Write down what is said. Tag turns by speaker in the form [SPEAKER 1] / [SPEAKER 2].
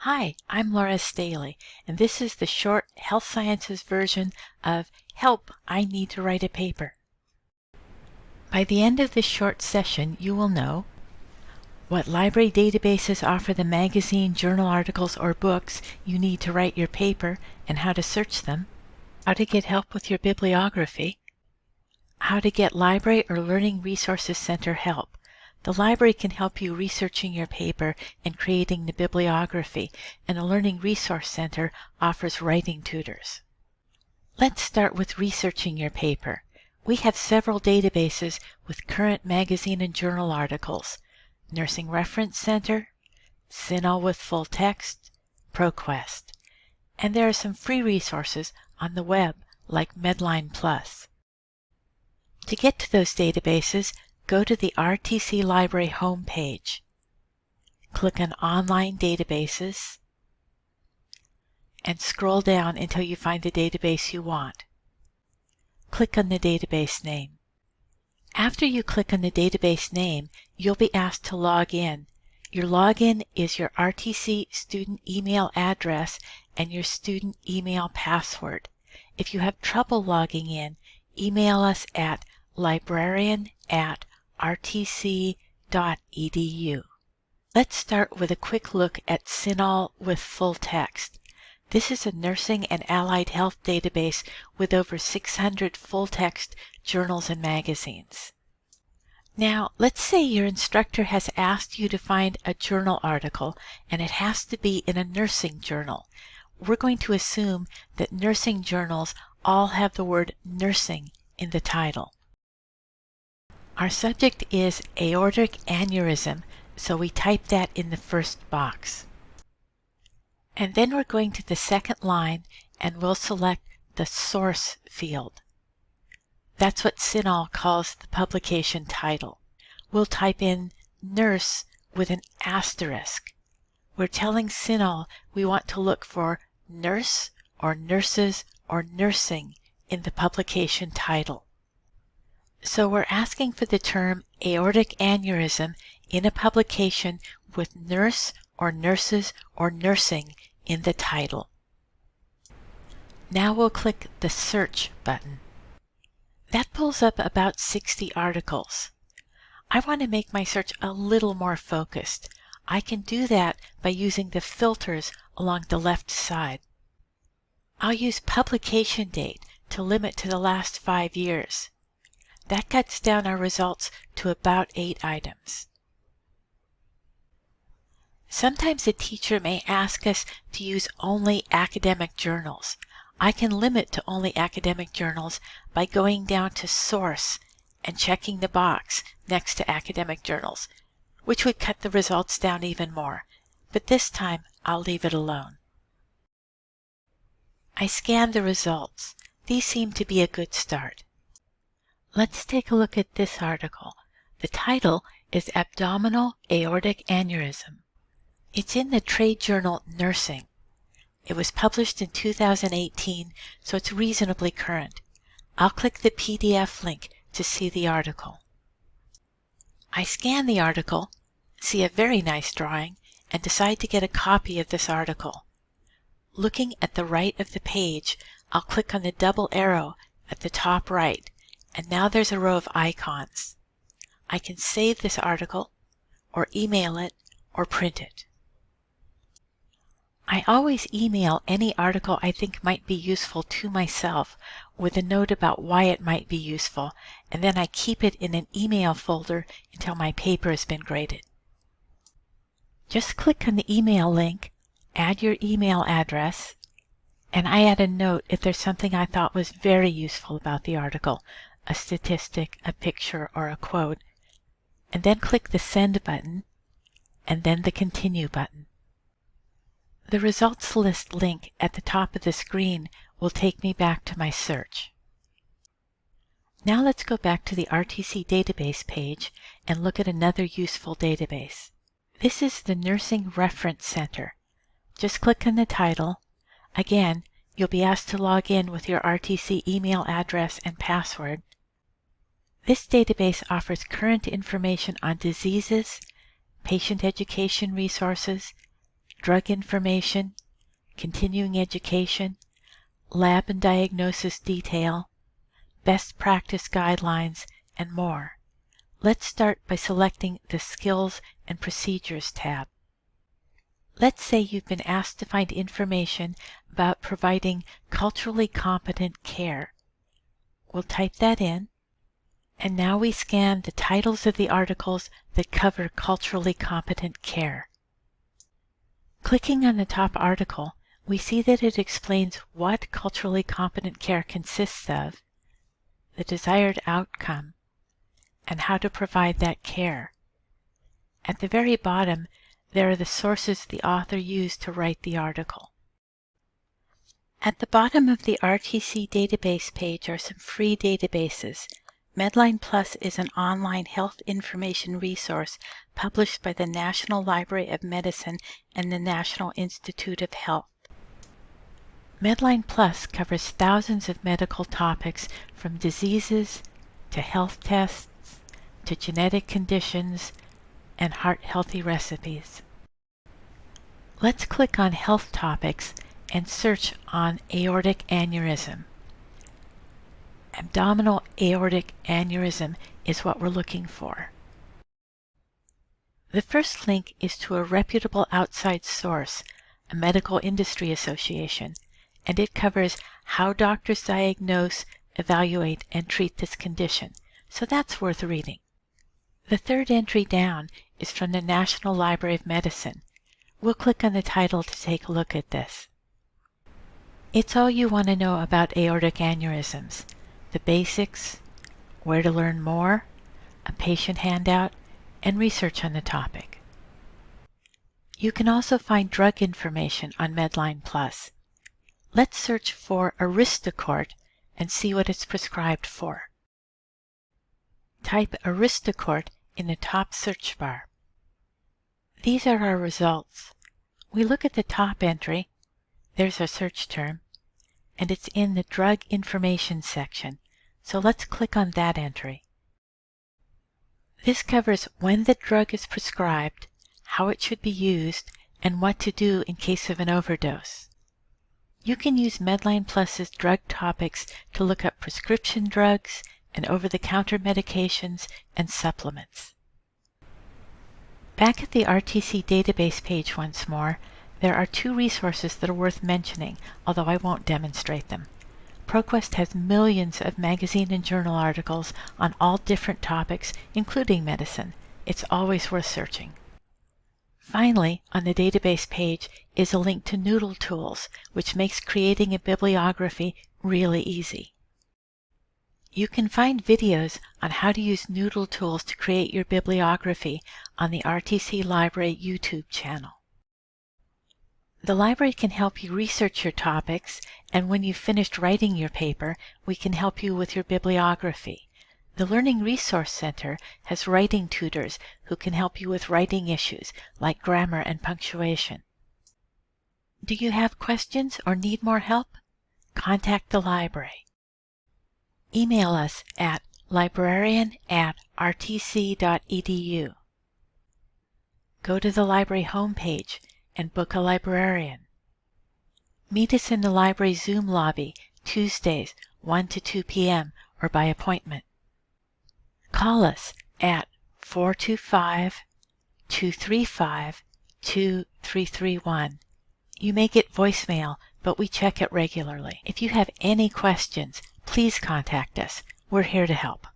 [SPEAKER 1] Hi, I'm Laura Staley, and this is the short health sciences version of Help, I Need to Write a Paper. By the end of this short session, you will know what library databases offer the magazine, journal articles, or books you need to write your paper and how to search them, how to get help with your bibliography, how to get Library or Learning Resources Center help. The library can help you researching your paper and creating the bibliography, and the Learning Resource Center offers writing tutors. Let's start with researching your paper. We have several databases with current magazine and journal articles: Nursing Reference Center, CINAHL with full text, Proquest. And there are some free resources on the web like Medline Plus. To get to those databases, go to the RTC Library homepage. Click on Online Databases and scroll down until you find the database you want. Click on the database name. After you click on the database name, you'll be asked to log in. Your login is your RTC student email address and your student email password. If you have trouble logging in, email us at librarian@rtc.edu. Let's start with a quick look at CINAHL with full text. This is a nursing and allied health database with over 600 full-text journals and magazines. Now, let's say your instructor has asked you to find a journal article, and it has to be in a nursing journal. We're going to assume that nursing journals all have the word nursing in the title. Our subject is aortic aneurysm, so we type that in the first box. And then we're going to the second line and we'll select the source field. That's what CINAHL calls the publication title. We'll type in nurse with an asterisk. We're telling CINAHL we want to look for nurse or nurses or nursing in the publication title. So we're asking for the term aortic aneurysm in a publication with nurse or nurses or nursing in the title. Now we'll click the Search button. That pulls up about 60 articles. I want to make my search a little more focused. I can do that by using the filters along the left side. I'll use publication date to limit to the last 5 years. That cuts down our results to about 8 items. Sometimes a teacher may ask us to use only academic journals. I can limit to only academic journals by going down to Source and checking the box next to academic journals, which would cut the results down even more, but this time I'll leave it alone. I scanned the results. These seem to be a good start. Let's take a look at this article. The title is Abdominal Aortic Aneurysm. It's in the trade journal Nursing. It was published in 2018, so it's reasonably current. I'll click the PDF link to see the article. I scan the article, see a very nice drawing, and decide to get a copy of this article. Looking at the right of the page, I'll click on the double arrow at the top right, and now there's a row of icons. I can save this article, or email it, or print it. I always email any article I think might be useful to myself with a note about why it might be useful, and then I keep it in an email folder until my paper has been graded. Just click on the email link, add your email address, and I add a note if there's something I thought was very useful about the article, a statistic, a picture, or a quote, and then click the Send button, and then the Continue button. The results list link at the top of the screen will take me back to my search. Now let's go back to the RTC database page and look at another useful database. This is the Nursing Reference Center. Just click on the title. Again, you'll be asked to log in with your RTC email address and password. This database offers current information on diseases, patient education resources, drug information, continuing education, lab and diagnosis detail, best practice guidelines, and more. Let's start by selecting the Skills and Procedures tab. Let's say you've been asked to find information about providing culturally competent care. We'll type that in, and now we scan the titles of the articles that cover culturally competent care. Clicking on the top article, we see that it explains what culturally competent care consists of, the desired outcome, and how to provide that care. At the very bottom, there are the sources the author used to write the article. At the bottom of the RTC database page are some free databases. Medline Plus is an online health information resource published by the National Library of Medicine and the National Institute of Health. Medline Plus covers thousands of medical topics from diseases to health tests to genetic conditions and heart-healthy recipes. Let's click on Health Topics and search on aortic aneurysm. Abdominal aortic aneurysm is what we're looking for. The first link is to a reputable outside source, a medical industry association, and it covers how doctors diagnose, evaluate, and treat this condition, so that's worth reading. The third entry down is from the National Library of Medicine. We'll click on the title to take a look at this. It's all you want to know about aortic aneurysms: the basics, where to learn more, a patient handout, and research on the topic. You can also find drug information on Medline Plus. Let's search for Aristocort and see what it's prescribed for. Type Aristocort in the top search bar. These are our results. We look at the top entry, there's our search term, and it's in the drug information section, so let's click on that entry. This covers when the drug is prescribed, how it should be used, and what to do in case of an overdose. You can use Medline Plus's drug topics to look up prescription drugs and over-the-counter medications and supplements. Back at the RTC database page once more, there are two resources that are worth mentioning, although I won't demonstrate them. Proquest has millions of magazine and journal articles on all different topics, including medicine. It's always worth searching. Finally, on the database page is a link to Noodle Tools, which makes creating a bibliography really easy. You can find videos on how to use Noodle Tools to create your bibliography on the RTC Library YouTube channel. The library can help you research your topics, and when you've finished writing your paper, we can help you with your bibliography. The Learning Resource Center has writing tutors who can help you with writing issues like grammar and punctuation. Do you have questions or need more help? Contact the library. Email us at librarian@rtc.edu. Go to the library homepage and book a librarian. Meet us in the library Zoom lobby Tuesdays 1 to 2 p.m. or by appointment. Call us at 425-235-2331. You may get voicemail, but we check it regularly. If you have any questions, please contact us. We're here to help.